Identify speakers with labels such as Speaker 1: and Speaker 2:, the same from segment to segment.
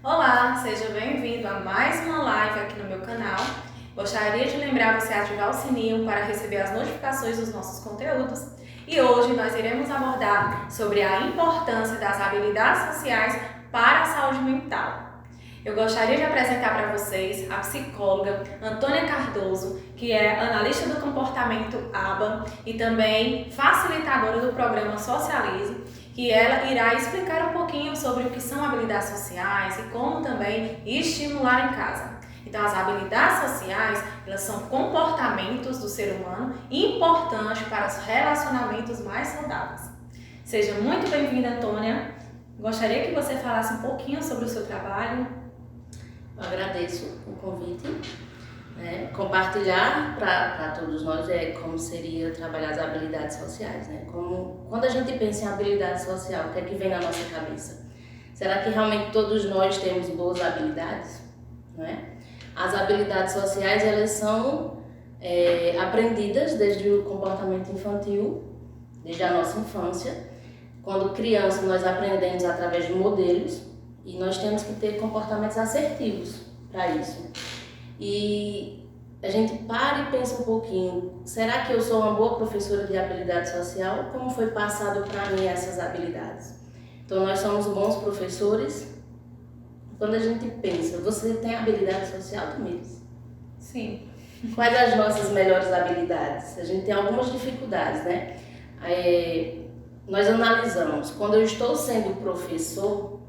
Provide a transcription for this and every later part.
Speaker 1: Olá, seja bem-vindo a mais uma live aqui no meu canal. Gostaria de lembrar você a ativar o sininho para receber as notificações dos nossos conteúdos. E hoje nós iremos abordar sobre a importância das habilidades sociais para a saúde mental. Eu gostaria de apresentar para vocês a psicóloga Antônia Cardoso, que é analista do comportamento ABA e também facilitadora do programa Socialize, que ela irá explicar um pouquinho sobre o que são habilidades sociais e como também estimular em casa. Então, as habilidades sociais, elas são comportamentos do ser humano importantes para os relacionamentos mais saudáveis. Seja muito bem-vinda, Antônia. Gostaria que você falasse um pouquinho sobre o seu trabalho.
Speaker 2: Eu agradeço o convite. Compartilhar para todos nós como seria trabalhar as habilidades sociais. Quando a gente pensa em habilidade social, o que é que vem na nossa cabeça? Será que realmente todos nós temos boas habilidades? As habilidades sociais, elas são aprendidas desde o comportamento infantil, desde a nossa infância. Quando criança, nós aprendemos através de modelos e nós temos que ter comportamentos assertivos para isso. E a gente para e pensa um pouquinho, será que eu sou uma boa professora de habilidade social? Como foi passado para mim essas habilidades? Então, nós somos bons professores. Quando a gente pensa, você tem habilidade social, Tamires?
Speaker 1: Sim.
Speaker 2: Quais as nossas melhores habilidades? A gente tem algumas dificuldades, né? Nós analisamos, quando eu estou sendo professor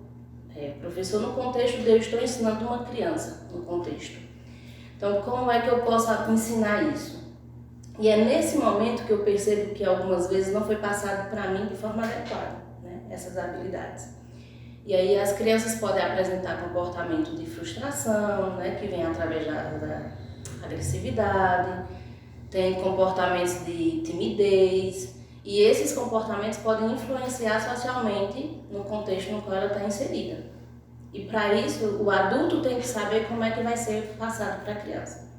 Speaker 2: no contexto de eu estou ensinando uma criança, no contexto. Então, como é que eu posso ensinar isso? E é nesse momento que eu percebo que algumas vezes não foi passado para mim de forma adequada, essas habilidades. E aí as crianças podem apresentar comportamento de frustração, que vem através da agressividade, tem comportamentos de timidez, e esses comportamentos podem influenciar socialmente no contexto no qual ela está inserida. E para isso, o adulto tem que saber como é que vai ser passado para a criança.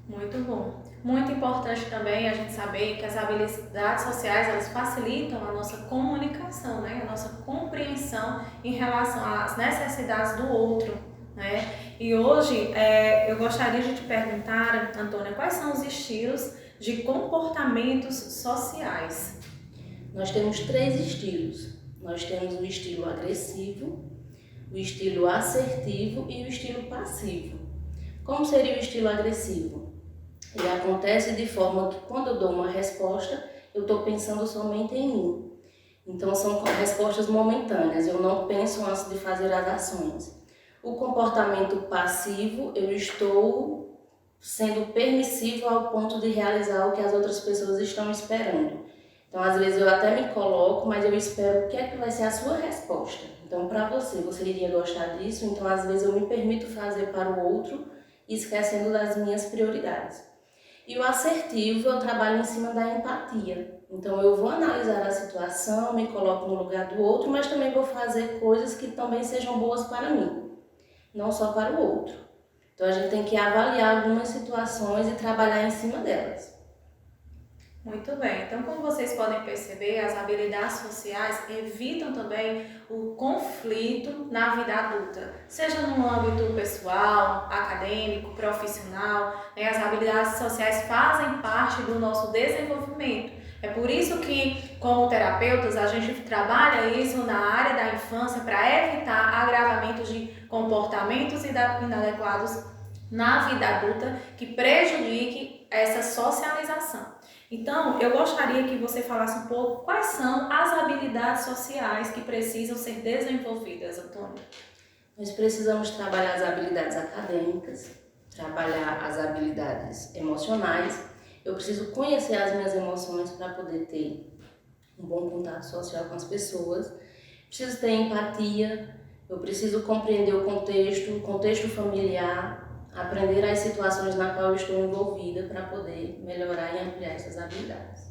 Speaker 1: Muito bom. Muito importante também a gente saber que as habilidades sociais, elas facilitam a nossa comunicação, a nossa compreensão em relação às necessidades do outro, E hoje eu gostaria de te perguntar, Antônia, quais são os estilos de comportamentos sociais?
Speaker 2: Nós temos 3 estilos. Nós temos o estilo agressivo, o estilo assertivo e o estilo passivo. Como seria o estilo agressivo? Ele acontece de forma que quando eu dou uma resposta, eu estou pensando somente em mim. Então são respostas momentâneas, eu não penso antes de fazer as ações. O comportamento passivo, eu estou sendo permissivo ao ponto de realizar o que as outras pessoas estão esperando. Então, às vezes eu até me coloco, mas eu espero o que é que vai ser a sua resposta. Então, para você iria gostar disso? Então, às vezes eu me permito fazer para o outro, esquecendo das minhas prioridades. E o assertivo, eu trabalho em cima da empatia. Então, eu vou analisar a situação, me coloco no lugar do outro, mas também vou fazer coisas que também sejam boas para mim, não só para o outro. Então, a gente tem que avaliar algumas situações e trabalhar em cima delas.
Speaker 1: Muito bem, então como vocês podem perceber, as habilidades sociais evitam também o conflito na vida adulta, seja no âmbito pessoal, acadêmico, profissional, As habilidades sociais fazem parte do nosso desenvolvimento. É por isso que, como terapeutas, a gente trabalha isso na área da infância para evitar agravamentos de comportamentos inadequados na vida adulta que prejudique essa socialização. Então, eu gostaria que você falasse um pouco quais são as habilidades sociais que precisam ser desenvolvidas, Antônia.
Speaker 2: Nós precisamos trabalhar as habilidades acadêmicas, trabalhar as habilidades emocionais. Eu preciso conhecer as minhas emoções para poder ter um bom contato social com as pessoas. Preciso ter empatia, eu preciso compreender o contexto familiar, aprender as situações na qual eu estou envolvida para poder melhorar e ampliar essas habilidades.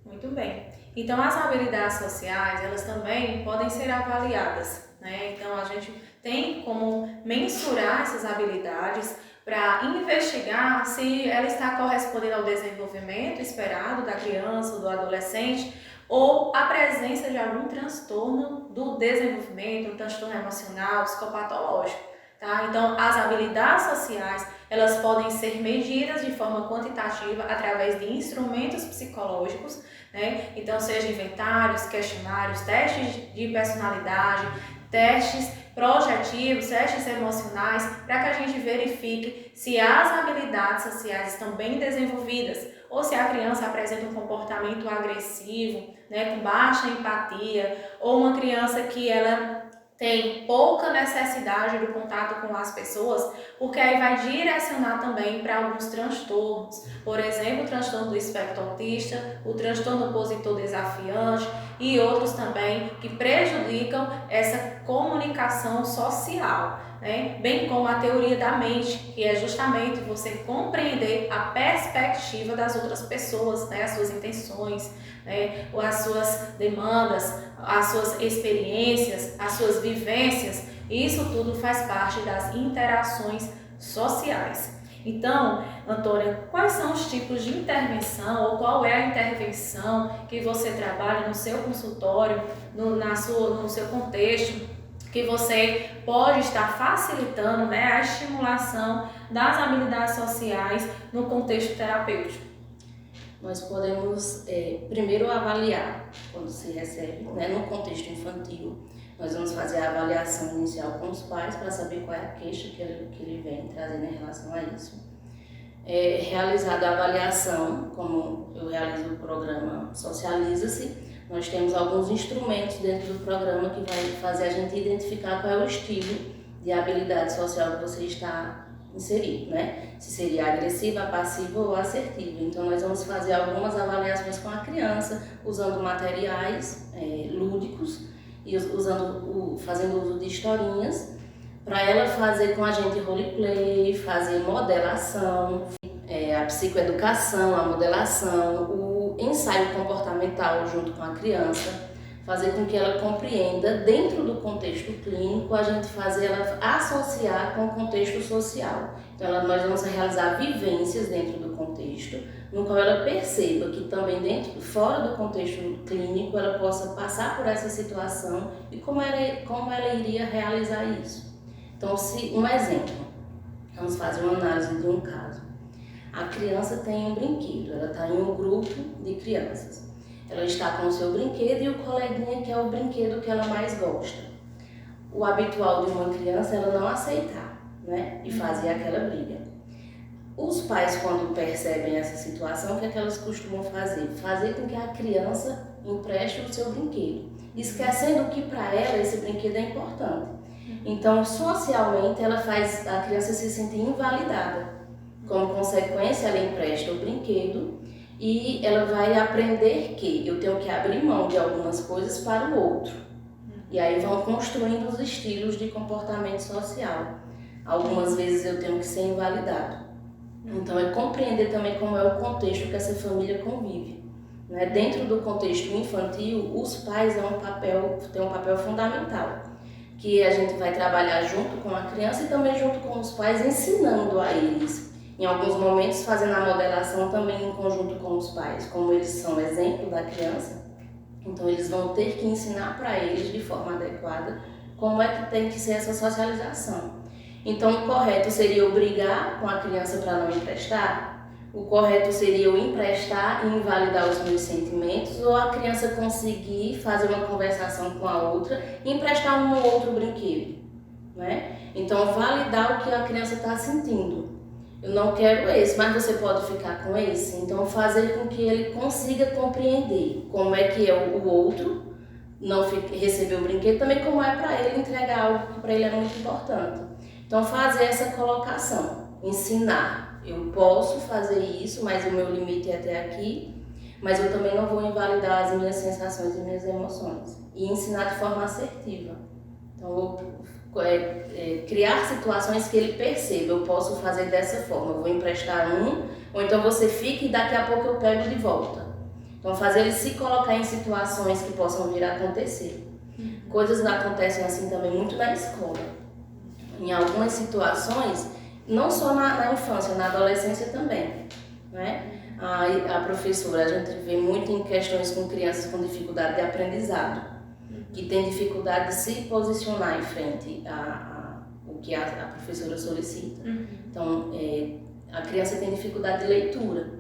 Speaker 1: Muito bem. Então, as habilidades sociais, elas também podem ser avaliadas, Então, a gente tem como mensurar essas habilidades para investigar se ela está correspondendo ao desenvolvimento esperado da criança ou do adolescente, ou a presença de algum transtorno do desenvolvimento, um transtorno emocional, psicopatológico, tá? Então, as habilidades sociais, elas podem ser medidas de forma quantitativa através de instrumentos psicológicos, né? Então, seja inventários, questionários, testes de personalidade, testes projetivos, testes emocionais, para que a gente verifique se as habilidades sociais estão bem desenvolvidas ou se a criança apresenta um comportamento agressivo, né, com baixa empatia, ou uma criança que ela tem pouca necessidade do contato com as pessoas, porque aí vai direcionar também para alguns transtornos, por exemplo, o transtorno do espectro autista, o transtorno opositor desafiante e outros também que prejudicam essa comunicação social, né? Bem como a teoria da mente, que é justamente você compreender a perspectiva das outras pessoas, né? As suas intenções, né? Ou as suas demandas, as suas experiências, as suas vivências. Isso tudo faz parte das interações sociais. Então, Antônia, quais são os tipos de intervenção ou qual é a intervenção que você trabalha no seu consultório, no seu contexto, que você pode estar facilitando, né, a estimulação das habilidades sociais no contexto terapêutico?
Speaker 2: Nós podemos primeiro avaliar quando se recebe, né, no contexto infantil. Nós vamos fazer a avaliação inicial com os pais para saber qual é a queixa que ele vem trazendo em relação a isso. Realizada a avaliação, como eu realizo o programa Socializa-se, nós temos alguns instrumentos dentro do programa que vai fazer a gente identificar qual é o estilo de habilidade social que você está inserido, né? Se seria agressiva, passiva ou assertiva. Então nós vamos fazer algumas avaliações com a criança, usando materiais lúdicos e fazendo uso de historinhas, para ela fazer com a gente roleplay, fazer modelação, a psicoeducação, a modelação, o ensaio comportamental junto com a criança, fazer com que ela compreenda, dentro do contexto clínico, a gente fazer ela associar com o contexto social. Então nós vamos realizar vivências dentro do contexto, no qual ela perceba que também fora do contexto clínico, ela possa passar por essa situação e como ela iria realizar isso. Então, um exemplo, vamos fazer uma análise de um caso. A criança tem um brinquedo, ela está em um grupo de crianças. Ela está com o seu brinquedo e o coleguinha que é o brinquedo que ela mais gosta. O habitual de uma criança é ela não aceitar, né? E fazer aquela briga. Os pais, quando percebem essa situação, o que é que elas costumam fazer? Fazer com que a criança empreste o seu brinquedo, esquecendo que para ela esse brinquedo é importante. Então, socialmente, ela faz a criança se sentir invalidada. Como consequência, ela empresta o brinquedo e ela vai aprender que eu tenho que abrir mão de algumas coisas para o outro. E aí vão construindo os estilos de comportamento social. Algumas vezes eu tenho que ser invalidado. Então, é compreender também como é o contexto que essa família convive. Né? Dentro do contexto infantil, os pais têm um papel fundamental, que a gente vai trabalhar junto com a criança e também junto com os pais, ensinando a eles. Em alguns momentos, fazendo a modelação também em conjunto com os pais, como eles são exemplo da criança, então eles vão ter que ensinar para eles de forma adequada como é que tem que ser essa socialização. Então, o correto seria eu brigar com a criança para não emprestar? O correto seria eu emprestar e invalidar os meus sentimentos, ou a criança conseguir fazer uma conversação com a outra e emprestar um ou outro brinquedo, né? Então, validar o que a criança está sentindo. Eu não quero esse, mas você pode ficar com esse. Então, fazer com que ele consiga compreender como é que é o outro, não receber o brinquedo, também como é para ele entregar algo que para ele é muito importante. Então, fazer essa colocação, ensinar. Eu posso fazer isso, mas o meu limite é até aqui, mas eu também não vou invalidar as minhas sensações e minhas emoções. E ensinar de forma assertiva. Então, vou criar situações que ele perceba, eu posso fazer dessa forma, eu vou emprestar ou então você fica e daqui a pouco eu pego de volta. Então, fazer ele se colocar em situações que possam vir a acontecer. Coisas acontecem assim também muito na escola. Em algumas situações, não só na infância, na adolescência também, né? A professora, a gente vê muito em questões com crianças com dificuldade de aprendizado, que tem dificuldade de se posicionar em frente o que a professora solicita. Então, a criança tem dificuldade de leitura,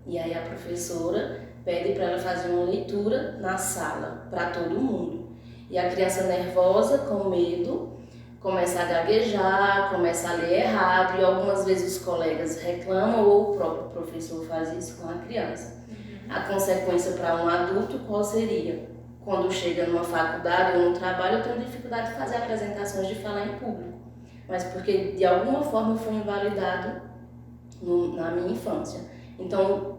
Speaker 2: e aí a professora pede para ela fazer uma leitura na sala, para todo mundo. E a criança nervosa, com medo, começa a gaguejar, começa a ler errado, e algumas vezes os colegas reclamam ou o próprio professor faz isso com a criança. A consequência para um adulto qual seria? Quando chega numa faculdade ou no trabalho, eu tenho dificuldade de fazer apresentações, de falar em público, mas porque de alguma forma foi invalidado na minha infância. Então,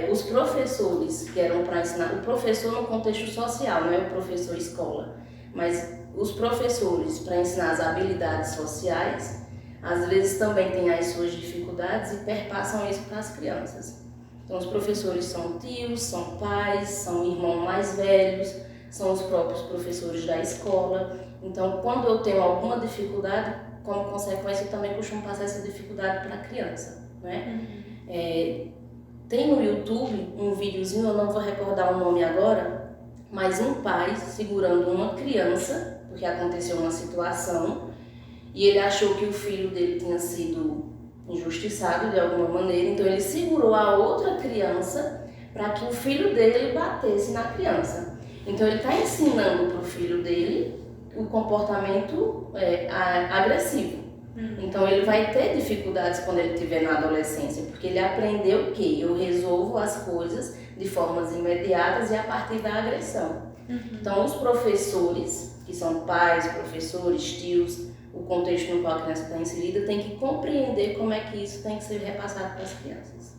Speaker 2: os professores que eram para ensinar, o professor no contexto social, não é o professor escola, mas os professores para ensinar as habilidades sociais, às vezes também têm as suas dificuldades e perpassam isso para as crianças. Então os professores são tios, são pais, são irmãos mais velhos, são os próprios professores da escola. Então quando eu tenho alguma dificuldade, como consequência eu também costumo passar essa dificuldade para a criança, né? Tem no YouTube um videozinho, eu não vou recordar o nome agora, mas um pai segurando uma criança, porque aconteceu uma situação, e ele achou que o filho dele tinha sido injustiçado de alguma maneira, então ele segurou a outra criança para que o filho dele batesse na criança. Então ele está ensinando para o filho dele o comportamento agressivo. Então ele vai ter dificuldades quando ele estiver na adolescência, porque ele aprendeu que eu resolvo as coisas de formas imediatas e a partir da agressão. Então os professores, que são pais, professores, tios, o contexto no qual a criança está inserida, tem que compreender como é que isso tem que ser repassado para as crianças.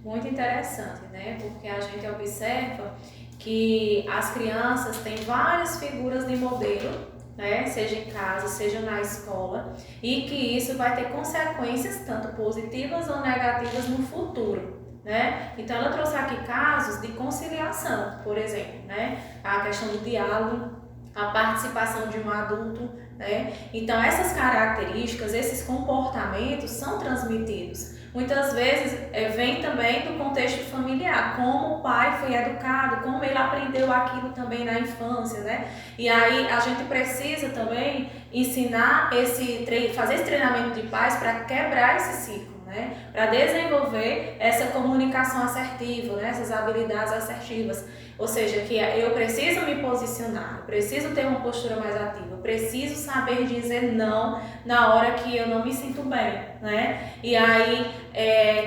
Speaker 1: Muito interessante, né? Porque a gente observa que as crianças têm várias figuras de modelo, né? Seja em casa, seja na escola, e que isso vai ter consequências tanto positivas ou negativas no futuro, né? Então ela trouxe aqui casos de conciliação, por exemplo, né? A questão do diálogo, a participação de um adulto, né? Então essas características, esses comportamentos são transmitidos. Muitas vezes vem também do contexto familiar, como o pai foi educado, como ele aprendeu aquilo também na infância, né? E aí a gente precisa também ensinar fazer esse treinamento de pais para quebrar esse ciclo, né? Para desenvolver essa comunicação assertiva, né? Essas habilidades assertivas. Ou seja, que eu preciso me posicionar, eu preciso ter uma postura mais ativa, eu preciso saber dizer não na hora que eu não me sinto bem, né? E aí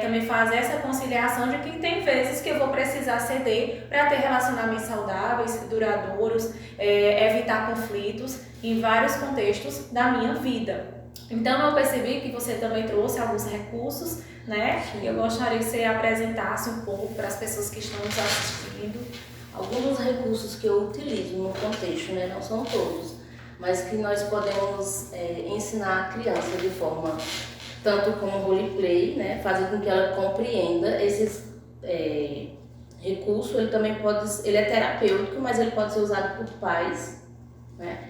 Speaker 1: também fazer essa conciliação de que tem vezes que eu vou precisar ceder para ter relacionamentos saudáveis, duradouros, evitar conflitos em vários contextos da minha vida. Então eu percebi que você também trouxe alguns recursos, né? Sim. Eu gostaria que você apresentasse um pouco para as pessoas que estão nos assistindo.
Speaker 2: Alguns dos recursos que eu utilizo no contexto, né, não são todos, mas que nós podemos ensinar a criança de forma, tanto como roleplay, né, fazer com que ela compreenda esses recursos. Ele também ele é terapêutico, mas ele pode ser usado por pais, né,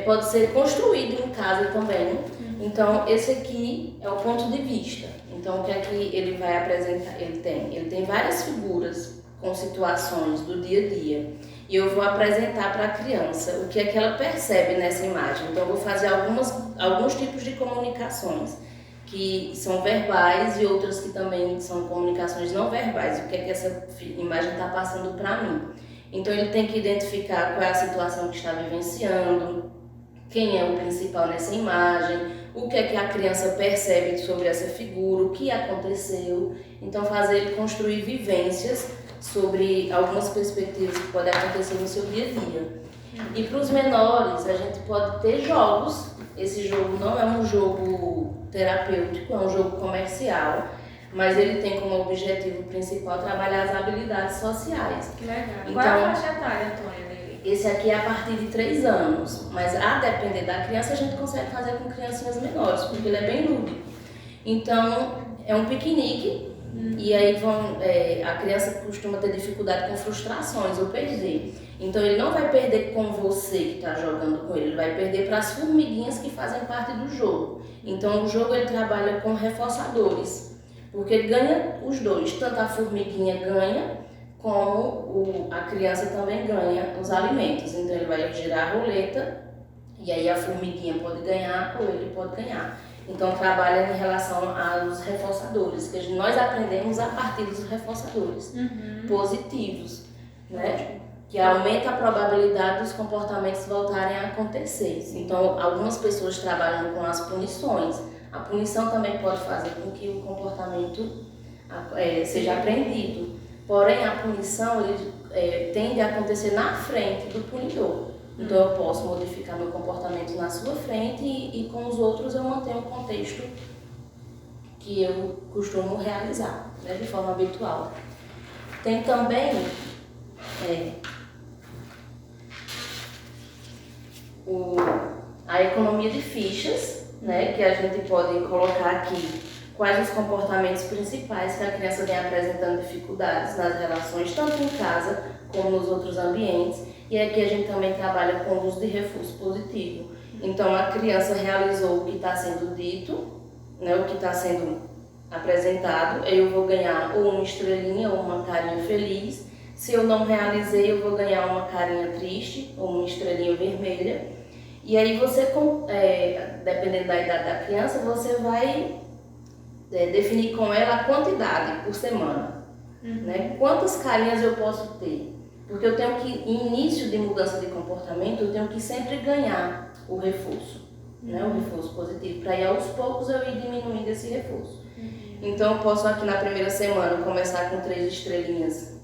Speaker 2: pode ser construído em casa também. Então esse aqui é o ponto de vista. Então o que é que ele vai apresentar? Ele tem várias figuras com situações do dia a dia, e eu vou apresentar para a criança o que é que ela percebe nessa imagem. Então eu vou fazer alguns tipos de comunicações que são verbais e outras que também são comunicações não verbais, o que é que essa imagem está passando para mim. Então ele tem que identificar qual é a situação que está vivenciando, quem é o principal nessa imagem, o que é que a criança percebe sobre essa figura, o que aconteceu. Então fazer ele construir vivências sobre algumas perspectivas que podem acontecer no seu dia a dia. E para os menores, a gente pode ter jogos. Esse jogo não é um jogo terapêutico, é um jogo comercial, mas ele tem como objetivo principal trabalhar as habilidades sociais.
Speaker 1: Que legal.
Speaker 2: Então,
Speaker 1: qual é a faixa etária, Antônia, dele?
Speaker 2: Esse aqui é a partir de 3 anos, mas a depender da criança, a gente consegue fazer com criancinhas menores, porque ele é bem lúdico. Então, é um piquenique. E aí a criança costuma ter dificuldade com frustrações ou perder. Então ele não vai perder com você que está jogando com ele vai perder para as formiguinhas que fazem parte do jogo. Então o jogo ele trabalha com reforçadores. Porque ganha os dois, tanto a formiguinha ganha, como a criança também ganha os alimentos. Então ele vai girar a roleta e aí a formiguinha pode ganhar ou ele pode ganhar. Então trabalha em relação aos reforçadores, que nós aprendemos a partir dos reforçadores positivos, né? Que aumenta a probabilidade dos comportamentos voltarem a acontecer. Então algumas pessoas trabalham com as punições. A punição também pode fazer com que o comportamento seja aprendido. Porém, a punição tende a acontecer na frente do punidor. Então, eu posso modificar meu comportamento na sua frente e com os outros eu mantenho o contexto que eu costumo realizar, né, de forma habitual. Tem também a economia de fichas, né, que a gente pode colocar aqui quais os comportamentos principais que a criança vem apresentando dificuldades nas relações, tanto em casa como nos outros ambientes. E aqui a gente também trabalha com o uso de reforço positivo. Então a criança realizou o que está sendo dito, né, o que está sendo apresentado, eu vou ganhar ou uma estrelinha ou uma carinha feliz. Se eu não realizei, eu vou ganhar uma carinha triste ou uma estrelinha vermelha. E aí você, dependendo da idade da criança, você vai definir com ela a quantidade por semana, né? Quantas carinhas eu posso ter? Porque eu tenho que, em início de mudança de comportamento, eu tenho que sempre ganhar o reforço, né? O reforço positivo, para ir aos poucos eu ir diminuindo esse reforço. Então eu posso aqui na primeira semana começar com 3 estrelinhas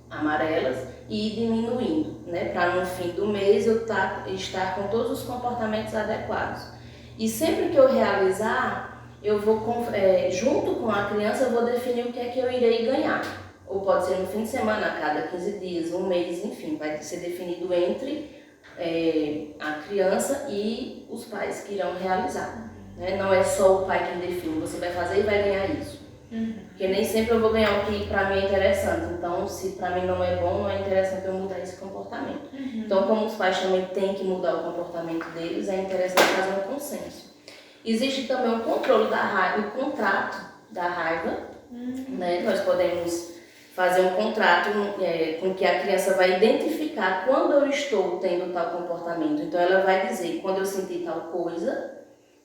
Speaker 2: amarelas e ir diminuindo, né? Para no fim do mês eu estar com todos os comportamentos adequados. E sempre que eu realizar, eu vou, junto com a criança, eu vou definir o que é que eu irei ganhar. Ou pode ser no fim de semana, a cada 15 dias, um mês, enfim, vai ser definido entre a criança e os pais que irão realizar. Né? Não é só o pai que define, você vai fazer e vai ganhar isso. Porque nem sempre eu vou ganhar o que para mim é interessante. Então, se para mim não é bom, não é interessante eu mudar esse comportamento. Então, como os pais também têm que mudar o comportamento deles, é interessante fazer um consenso. Existe também o controle da raiva, o contrato da raiva, né? Nós podemos fazer um contrato com que a criança vai identificar quando eu estou tendo tal comportamento. Então ela vai dizer quando eu sentir tal coisa.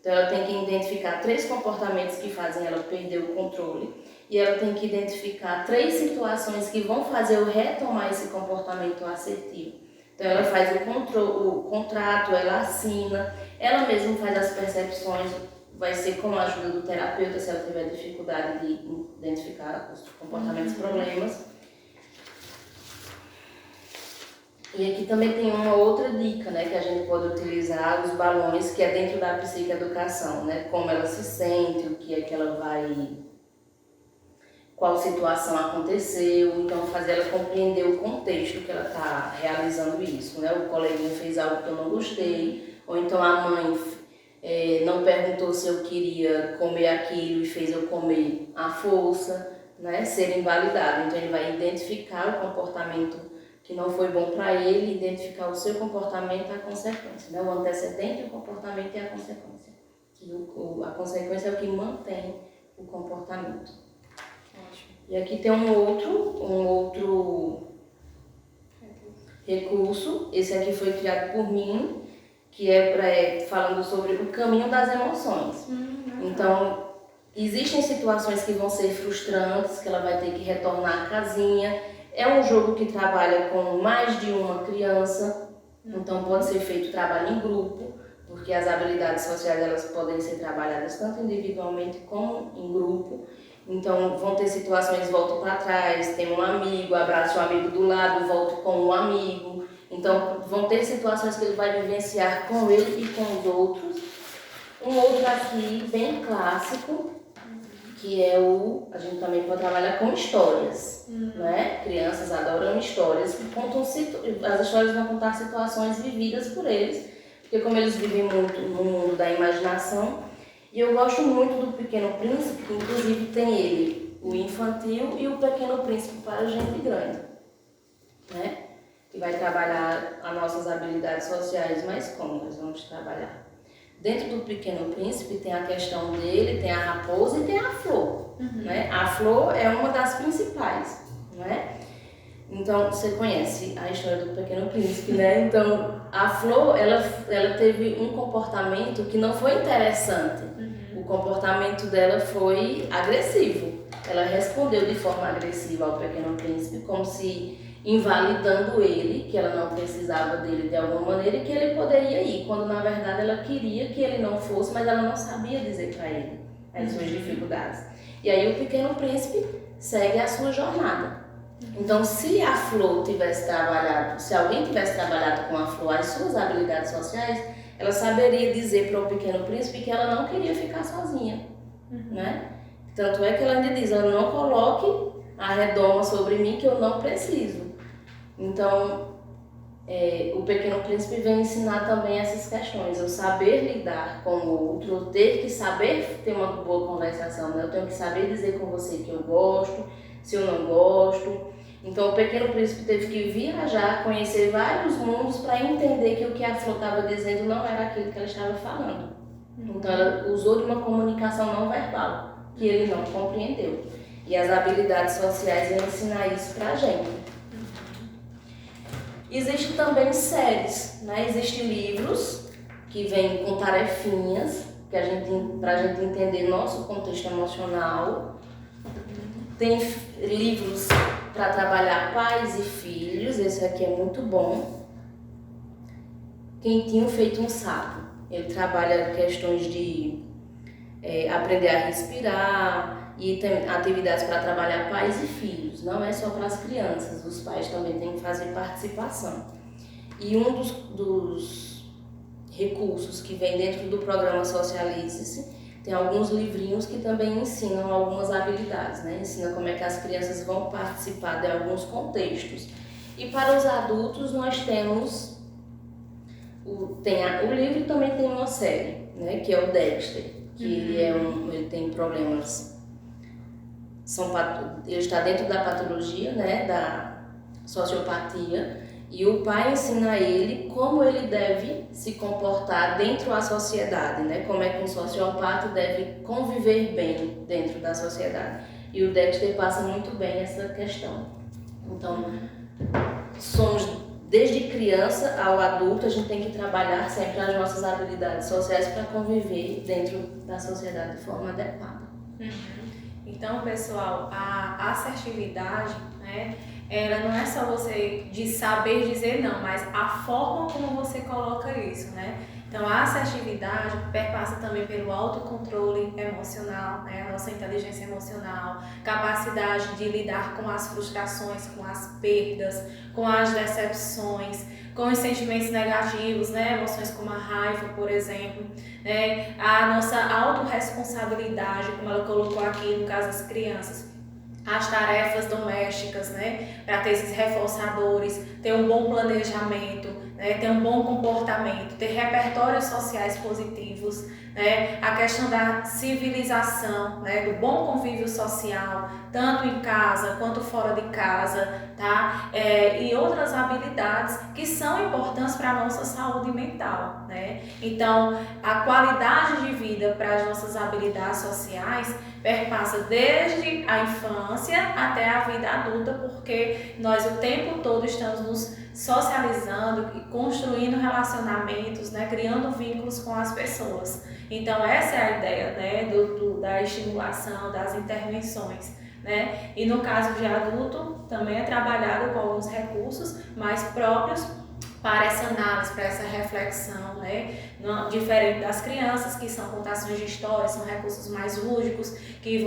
Speaker 2: Então ela tem que identificar 3 comportamentos que fazem ela perder o controle e ela tem que identificar 3 situações que vão fazer eu retomar esse comportamento assertivo. Então ela faz o contrato, ela assina, ela mesma faz as percepções, vai ser com a ajuda do terapeuta se ela tiver dificuldade de identificar os comportamentos problemas. E aqui também tem uma outra dica, né, que a gente pode utilizar, os balões, que é dentro da psicoeducação, né, como ela se sente, o que é que ela vai, qual situação aconteceu, então fazer ela compreender o contexto que ela está realizando isso, né, o coleguinha fez algo que eu não gostei, ou então a mãe não perguntou se eu queria comer aquilo e fez eu comer à força, né, ser invalidado, então ele vai identificar o comportamento que não foi bom para ele, identificar o seu comportamento e a consequência, né? O antecedente, o comportamento e a consequência. Que a consequência é o que mantém o comportamento. Ótimo. E aqui tem um outro recurso, esse aqui foi criado por mim, que falando sobre o caminho das emoções. Então, existem situações que vão ser frustrantes, que ela vai ter que retornar à casinha. É um jogo que trabalha com mais de uma criança, então pode ser feito trabalho em grupo, porque as habilidades sociais elas podem ser trabalhadas tanto individualmente como em grupo. Então vão ter situações, volto para trás, tem um amigo, abraço o amigo do lado, volto com o amigo. Então vão ter situações que ele vai vivenciar com ele e com os outros. Um outro aqui, bem clássico, que é a gente também pode trabalhar com histórias, né? Crianças adoram histórias, as histórias vão contar situações vividas por eles, porque como eles vivem muito no mundo da imaginação, e eu gosto muito do Pequeno Príncipe, que inclusive tem ele, o infantil e o Pequeno Príncipe para gente grande, né? Que vai trabalhar as nossas habilidades sociais, mas como nós vamos trabalhar? Dentro do Pequeno Príncipe tem a questão dele, tem a raposa e tem a flor, né? A flor é uma das principais, né? Então, você conhece a história do Pequeno Príncipe, né? Então, a flor, ela teve um comportamento que não foi interessante. O comportamento dela foi agressivo. Ela respondeu de forma agressiva ao Pequeno Príncipe, como se invalidando ele, que ela não precisava dele de alguma maneira e que ele poderia ir, quando na verdade ela queria que ele não fosse, mas ela não sabia dizer para ele as suas dificuldades. E aí o Pequeno Príncipe segue a sua jornada. Então, se a flor tivesse trabalhado, se alguém tivesse trabalhado com a flor as suas habilidades sociais, ela saberia dizer para o Pequeno Príncipe que ela não queria ficar sozinha, né? Tanto é que ela ainda diz, ela não coloque a redoma sobre mim que eu não preciso. Então, o Pequeno Príncipe vem ensinar também essas questões, eu saber lidar com o outro, eu ter que saber ter uma boa conversação, né? Eu tenho que saber dizer com você que eu gosto, se eu não gosto. Então o Pequeno Príncipe teve que viajar, conhecer vários mundos para entender que o que a flor estava dizendo não era aquilo que ela estava falando. Então ela usou de uma comunicação não verbal, que ele não compreendeu. E as habilidades sociais vão ensinar isso para a gente. Existem também séries, né? Existem livros que vêm com tarefinhas para a gente entender nosso contexto emocional. Tem livros para trabalhar pais e filhos, esse aqui é muito bom. Quentinho Feito um Sapo, ele trabalha questões de aprender a respirar e tem atividades para trabalhar pais e filhos, não é só para as crianças, os pais também têm que fazer participação. E um dos recursos que vem dentro do programa Socialize-se, tem alguns livrinhos que também ensinam algumas habilidades, né? Ensina como é que as crianças vão participar de alguns contextos. E para os adultos nós temos o livro e também tem uma série, né? Que é o Dexter, que ele tem problemas, ele está dentro da patologia, né? Da sociopatia. E o pai ensina a ele como ele deve se comportar dentro da sociedade, né? Como é que um sociopata deve conviver bem dentro da sociedade. E o Dexter passa muito bem essa questão. Então, desde criança ao adulto, a gente tem que trabalhar sempre as nossas habilidades sociais para conviver dentro da sociedade de forma adequada.
Speaker 1: Então, pessoal, a assertividade, né? Ela não é só você de saber dizer não, mas a forma como você coloca isso, né? Então, a assertividade perpassa também pelo autocontrole emocional, né? A nossa inteligência emocional, capacidade de lidar com as frustrações, com as perdas, com as decepções, com os sentimentos negativos, né? Emoções como a raiva, por exemplo, né? A nossa autorresponsabilidade, como ela colocou aqui no caso das crianças, as tarefas domésticas, né, para ter esses reforçadores, ter um bom planejamento, né, ter um bom comportamento, ter repertórios sociais positivos, né, a questão da civilização, né, do bom convívio social, tanto em casa quanto fora de casa, tá? E outras habilidades que são importantes para a nossa saúde mental, né? Então, a qualidade de vida para as nossas habilidades sociais perpassa desde a infância até a vida adulta, porque nós o tempo todo estamos nos socializando e construindo relacionamentos, né, criando vínculos com as pessoas. Então essa é a ideia, né, da estimulação, das intervenções, né? E no caso de adulto também é trabalhado com alguns recursos mais próprios para essa análise, para essa reflexão, né? Diferente das crianças, que são contações de histórias, são recursos mais lúdicos, que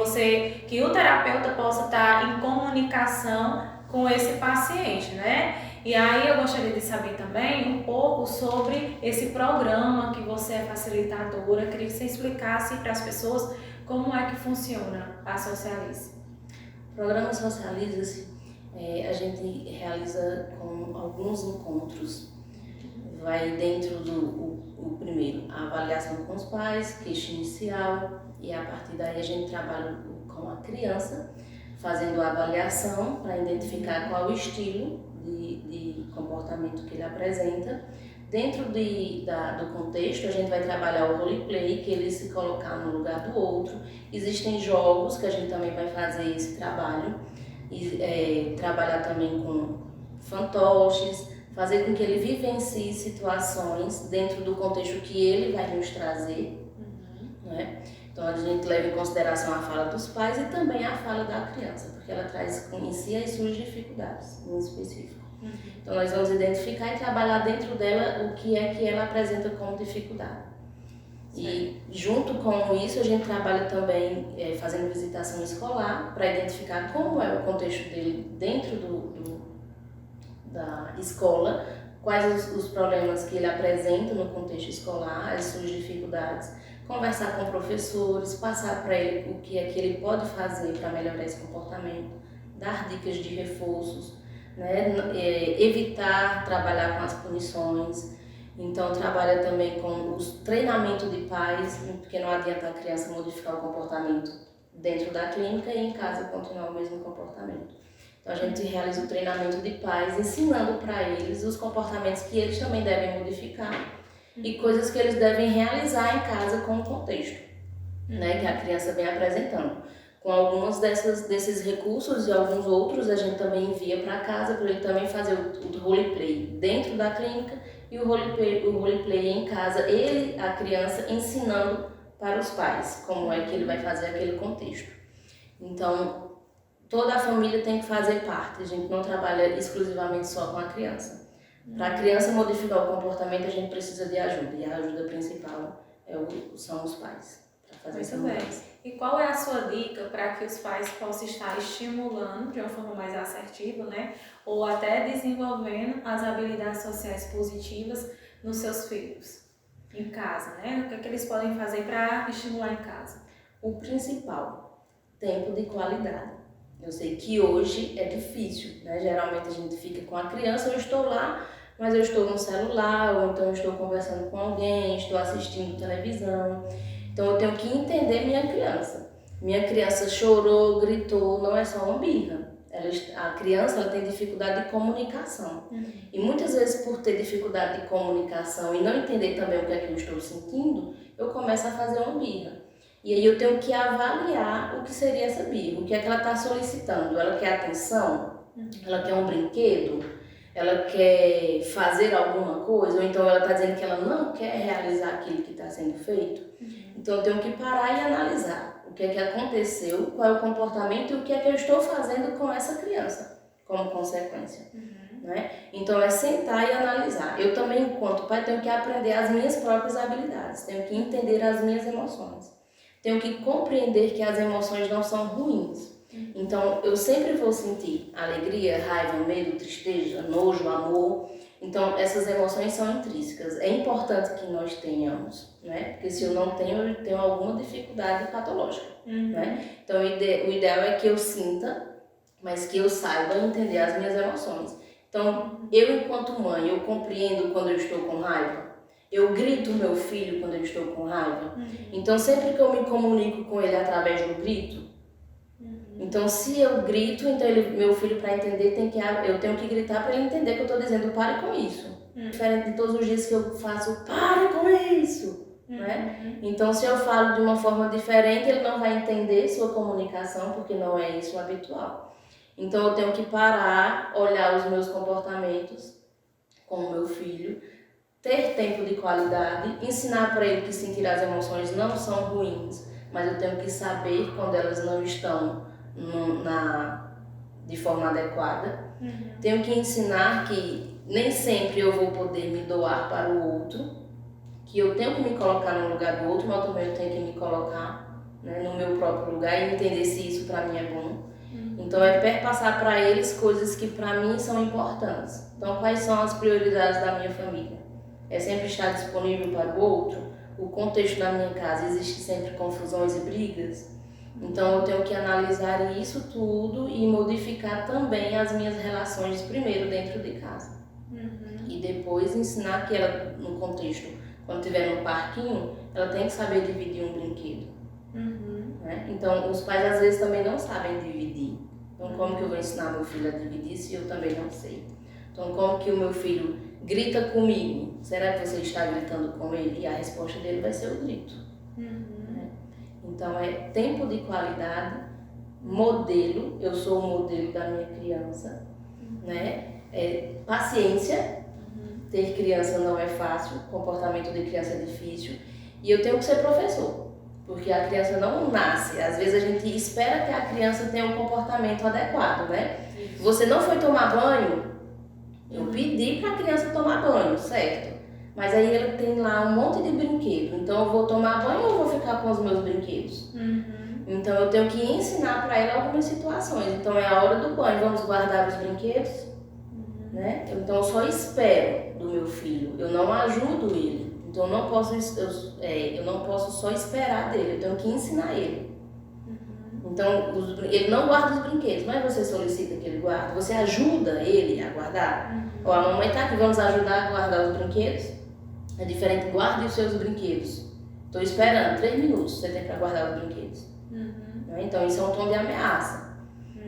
Speaker 1: o terapeuta possa estar em comunicação com esse paciente, né? E aí eu gostaria de saber também um pouco sobre esse programa que você é facilitadora. Queria que você explicasse para as pessoas como é que funciona a Socialize.
Speaker 2: O programa Socialize, a gente realiza com alguns encontros. Vai dentro do primeiro, a avaliação com os pais, queixa inicial, e a partir daí a gente trabalha com a criança, fazendo a avaliação para identificar qual o estilo de comportamento que ele apresenta. Dentro do contexto, a gente vai trabalhar o roleplay, que ele se colocar no lugar do outro. Existem jogos que a gente também vai fazer esse trabalho. E trabalhar também com fantoches, fazer com que ele vivencie situações dentro do contexto que ele vai nos trazer. Né? Então a gente leva em consideração a fala dos pais e também a fala da criança, porque ela traz em si as suas dificuldades, em específico. Então nós vamos identificar e trabalhar dentro dela o que é que ela apresenta como dificuldade. E junto com isso a gente trabalha também fazendo visitação escolar para identificar como é o contexto dele dentro da escola, quais os problemas que ele apresenta no contexto escolar, as suas dificuldades, conversar com professores, passar para ele o que é que ele pode fazer para melhorar esse comportamento, dar dicas de reforços, né? Evitar trabalhar com as punições. Então trabalha também com o treinamento de pais, porque não adianta a criança modificar o comportamento dentro da clínica e em casa continuar o mesmo comportamento. Então a gente realiza o treinamento de pais, ensinando para eles os comportamentos que eles também devem modificar e coisas que eles devem realizar em casa com o contexto, né, que a criança vem apresentando. Com alguns desses recursos e alguns outros a gente também envia para casa para ele também fazer o roleplay dentro da clínica e o roleplay em casa, ele, a criança, ensinando para os pais como é que ele vai fazer aquele contexto. Então, toda a família tem que fazer parte, a gente não trabalha exclusivamente só com a criança. Para a criança modificar o comportamento, a gente precisa de ajuda, e a ajuda principal são os pais.
Speaker 1: Muito bem. E qual é a sua dica para que os pais possam estar estimulando de uma forma mais assertiva, né? Ou até desenvolvendo as habilidades sociais positivas nos seus filhos, em casa, né? O que eles podem fazer para estimular em casa?
Speaker 2: O principal, tempo de qualidade. Eu sei que hoje é difícil, né? Geralmente a gente fica com a criança, eu estou lá, mas eu estou no celular, ou então eu estou conversando com alguém, estou assistindo televisão. Então eu tenho que entender minha criança. Minha criança chorou, gritou, não é só uma birra. A criança tem dificuldade de comunicação. E muitas vezes por ter dificuldade de comunicação e não entender também o que é que eu estou sentindo, eu começo a fazer uma birra. E aí eu tenho que avaliar o que seria essa birra, o que é que ela está solicitando. Ela quer atenção? Ela quer um brinquedo? Ela quer fazer alguma coisa? Ou então ela está dizendo que ela não quer realizar aquilo que está sendo feito? Então eu tenho que parar e analisar o que é que aconteceu, qual é o comportamento e o que é que eu estou fazendo com essa criança como consequência. Né? Então é sentar e analisar. Eu também, enquanto pai, tenho que aprender as minhas próprias habilidades, tenho que entender as minhas emoções. Tenho que compreender que as emoções não são ruins. Então, eu sempre vou sentir alegria, raiva, medo, tristeza, nojo, amor. Então, essas emoções são intrínsecas. É importante que nós tenhamos, né? Porque se eu não tenho, eu tenho alguma dificuldade patológica, né? Então, o ideal é que eu sinta, mas que eu saiba entender as minhas emoções. Então, eu, enquanto mãe, eu compreendo quando eu estou com raiva. Eu grito meu filho quando eu estou com raiva. Então, sempre que eu me comunico com ele através do grito, então se eu grito, então meu filho, para entender, eu tenho que gritar para ele entender que eu estou dizendo pare com isso. Diferente de todos os dias que eu faço pare com isso. Né? Então, se eu falo de uma forma diferente, ele não vai entender sua comunicação, porque não é isso habitual. Então, eu tenho que parar, olhar os meus comportamentos com o meu filho, ter tempo de qualidade, ensinar para ele que sentir as emoções não são ruins, mas eu tenho que saber quando elas não estão de forma adequada. Tenho que ensinar que nem sempre eu vou poder me doar para o outro, que eu tenho que me colocar no lugar do outro, mas também eu tenho que me colocar, né, no meu próprio lugar e entender se isso para mim é bom. Então é perpassar para eles coisas que para mim são importantes. Então quais são as prioridades da minha família? É sempre estar disponível para o outro? O contexto da minha casa existe sempre confusões e brigas? Então eu tenho que analisar isso tudo e modificar também as minhas relações primeiro dentro de casa. E depois ensinar que ela, no contexto, quando estiver no parquinho, ela tem que saber dividir um brinquedo. Né? Então os pais às vezes também não sabem dividir. Então como que eu vou ensinar meu filho a dividir se eu também não sei? Então como que o meu filho grita comigo, será que você está gritando com ele? E a resposta dele vai ser o grito. Né? Então é tempo de qualidade, modelo, eu sou o modelo da minha criança, né? Paciência, ter criança não é fácil, comportamento de criança é difícil, e eu tenho que ser professor, porque a criança não nasce, às vezes a gente espera que a criança tenha um comportamento adequado, né?
Speaker 1: Isso.
Speaker 2: Você não foi tomar banho, eu pedi para a criança tomar banho, certo? Mas aí ela tem lá um monte de brinquedo, então eu vou tomar banho ou eu vou ficar com os meus brinquedos? Então eu tenho que ensinar para ela algumas situações, então é a hora do banho, vamos guardar os brinquedos? Né? Então eu só espero do meu filho, eu não ajudo ele. Então eu não posso só esperar dele, eu tenho que ensinar ele. Então ele não guarda os brinquedos, mas você solicita que ele guarde, você ajuda ele a guardar. Ou a mamãe tá aqui, vamos ajudar a guardar os brinquedos? É diferente, guarde os seus brinquedos. Estou esperando 3 minutos, você tem que guardar os brinquedos. Né? Então isso é um tom de ameaça.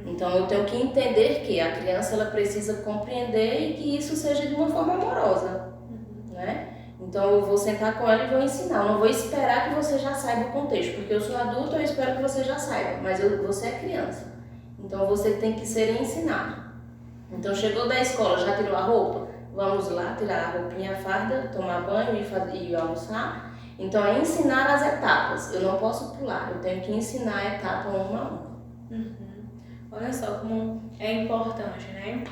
Speaker 2: Então eu tenho que entender que a criança ela precisa compreender e que isso seja de uma forma amorosa, né? Então eu vou sentar com ela e vou ensinar, eu não vou esperar que você já saiba o contexto, porque eu sou adulta, eu espero que você já saiba, mas você é criança, então você tem que ser ensinado. Então chegou da escola, já tirou a roupa? Vamos lá tirar a roupinha, a farda, tomar banho e almoçar. Então é ensinar as etapas, eu não posso pular, eu tenho que ensinar a etapa uma a uma.
Speaker 1: Olha só como é importante, né?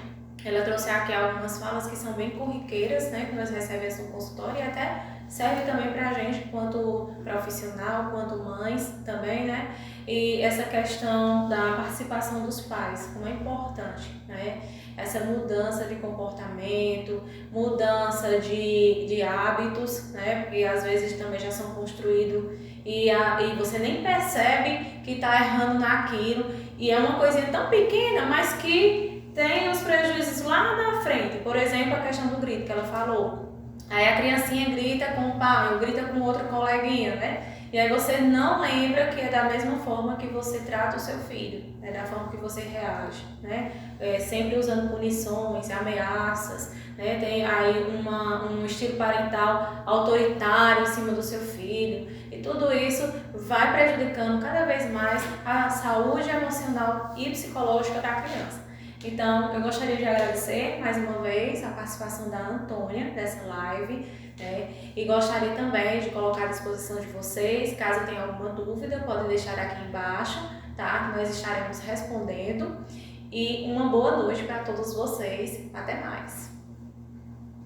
Speaker 1: Ela trouxe aqui algumas falas que são bem corriqueiras, né? Que nós recebemos no consultório e até serve também pra gente, quanto profissional, quanto mães também, né? E essa questão da participação dos pais, como é importante, né? Essa mudança de comportamento, mudança de hábitos, né? Porque às vezes também já são construídos e você nem percebe que está errando naquilo. E é uma coisinha tão pequena, mas que tem os prejuízos lá na frente. Por exemplo, a questão do grito que ela falou. Aí a criancinha grita com o pai, ou grita com outra coleguinha, né? E aí você não lembra que é da mesma forma que você trata o seu filho, né? Da forma que você reage, né? Sempre usando punições, ameaças, né? Tem aí um estilo parental autoritário em cima do seu filho. E tudo isso vai prejudicando cada vez mais a saúde emocional e psicológica da criança. Então, eu gostaria de agradecer mais uma vez a participação da Antônia nessa live, né? E gostaria também de colocar à disposição de vocês, caso tenha alguma dúvida, podem deixar aqui embaixo, tá? Nós estaremos respondendo. E uma boa noite para todos vocês. Até mais!